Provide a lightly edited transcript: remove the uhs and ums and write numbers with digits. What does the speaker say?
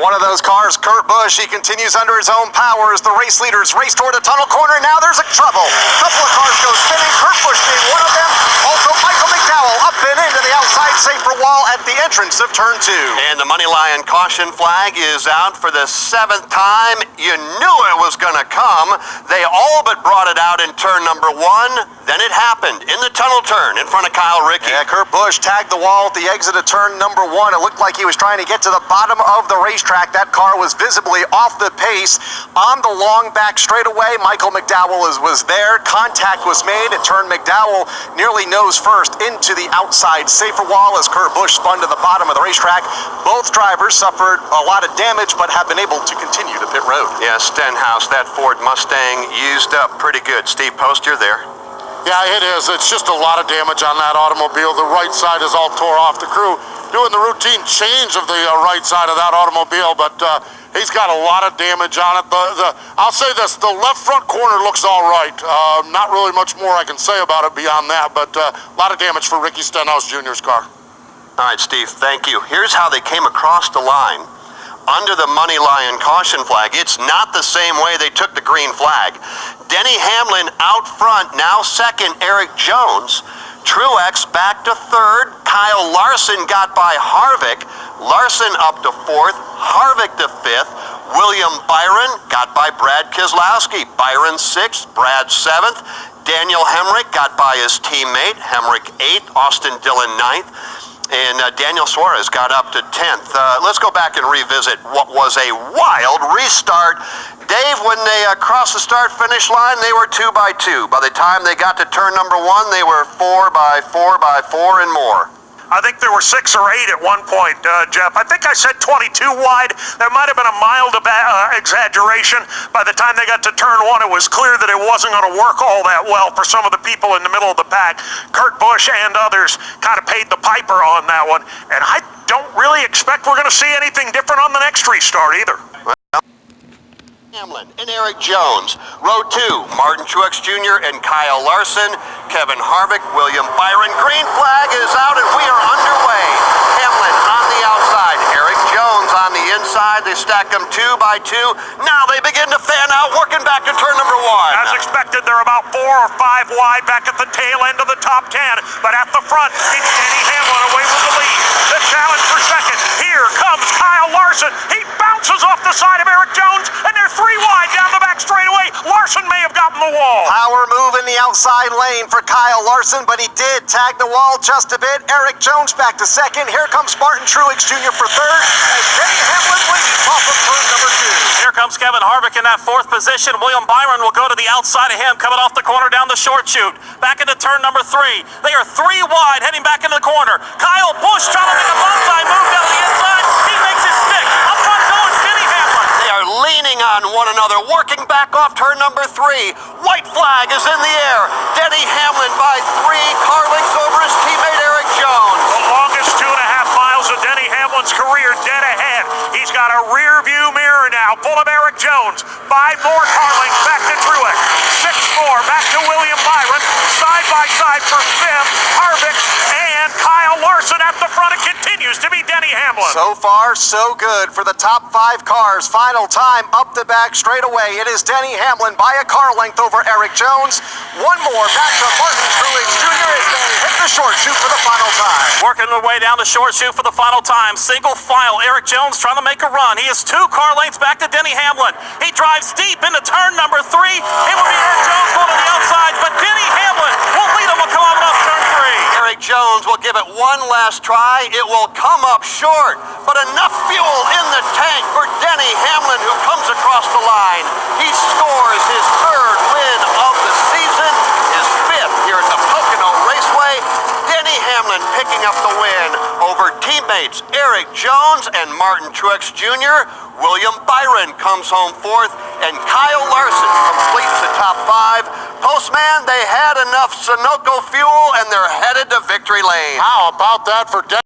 One of those cars, Kurt Busch, he continues under his own power as the race leaders race toward a tunnel corner. Now there's a trouble. A couple of cars go spinning, Kurt Busch being one of them. Also Michael McDowell up and into the outside safer wall at the entrance of turn 2. And the money line caution flag is out for the 7th time. You knew it was going to come. They all but brought it out in turn number 1. Then it happened in the tunnel turn in front of Kyle Rickey. Yeah, Kurt Busch tagged the wall at the exit of turn number 1. It looked like he was trying to get to the bottom of the racetrack. That car was visibly off the pace on the long back straightaway. Michael McDowell was there. Contact was made. It turned McDowell nearly nose first into the outside safer wall as Kurt Busch spun to the bottom of the racetrack. Both drivers suffered a lot of damage but have been able to continue to pit road. Yeah, Stenhouse, that Ford Mustang used up pretty good. Steve Post, you're there. Yeah, it is. It's just a lot of damage on that automobile. The right side is all tore off. The crew doing the routine change of the right side of that automobile, but he's got a lot of damage on it. I'll say this, the left front corner looks all right. Not really much more I can say about it beyond that, but a lot of damage for Ricky Stenhouse Jr.'s car. All right, Steve, thank you. Here's how they came across the line. Under the money line caution flag, it's not the same way they took the green flag. Denny Hamlin out front, now second, Eric Jones. Truex back to third. Kyle Larson got by Harvick. Larson up to fourth. Harvick to fifth. William Byron got by Brad Keselowski. Byron sixth. Brad seventh. Daniel Hemrick got by his teammate. Hemrick eighth. Austin Dillon ninth. And Daniel Suarez got up to 10th. Let's go back and revisit what was a wild restart. Dave, when they crossed the start-finish line, they were 2 by 2. By the time they got to turn number 1, they were 4 by 4 by 4 and more. I think there were 6 or 8 at one point, Jeff. I think I said 22 wide. There might have been a mild exaggeration. By the time they got to turn 1, it was clear that it wasn't going to work all that well for some of the people in the middle of the pack. Kurt Busch and others kind of paid the piper on that one. And I don't really expect we're going to see anything different on the next restart either. Hamlin and Eric Jones. Row 2, Martin Truex Jr. and Kyle Larson, Kevin Harvick, William Byron. Green flag is out and we are underway. Hamlin on the outside, Eric Jones on the inside. They stack them 2 by 2. Now they begin to fan out, working back to turn number 1. As expected, they're about 4 or 5 wide back at the tail end of the top 10. But at the front, it's Denny Hamlin away with the lead. The challenge for second. Here comes Kyle Larson. He bounces off the side of Eric Jones, and they're 3 wide down the back straightaway. Larson may have gotten the wall. Power move in the outside lane for Kyle Larson, but he did tag the wall just a bit. Eric Jones back to second. Here comes Martin Truex Jr. for third as Denny Hamlin leads off of turn number 2. Here comes Kevin Harvick in that 4th position. William Byron will go to the outside of him, coming off the corner down the short chute. Back into turn number 3. They are 3 wide, heading back into the corner. Kyle Busch trying to make a bonsai move down the inside. He makes it stick. Up front goes Denny Hamlin. They are leaning on one another, working back off turn number 3. White flag is in the air. Denny Hamlin by 3 car lengths over his teammate Eric Jones. The longest 2.5 miles of Denny Hamlin's career dead ahead. He's got a rear view mirror now full of Eric Jones. 5 more car lengths back to Truex. 6 more back to William Byron. Side by side for 5th, Harvick and Kyle Larson at the front. It continues to be Denny Hamlin. So far, so good for the top 5 cars. Final time up the back straightaway. It is Denny Hamlin by a car length over Eric Jones. 1 more back to Martin Truex Jr. as they hit the short chute for the final time. Working their way down the short chute for the final time. Single file. Eric Jones trying to make a run. He is 2 car lengths back to Denny Hamlin. He drives deep into turn number 3. It will be Eric Jones going to the outside, but Denny Hamlin will lead him a kilometer off turn 3. Eric Jones will give it one last try. It will come up short, but enough fuel in the tank for Denny Hamlin, who comes across the line. He scores his 3rd win of the season, his 5th here at the Pocono Raceway. Denny Hamlin picking up the win over teammates Eric Jones and Martin Truex Jr. William Byron comes home 4th, and Kyle Larson completes the top 5. Postman, they had enough Sunoco fuel, and they're headed to victory lane. How about that for Denny?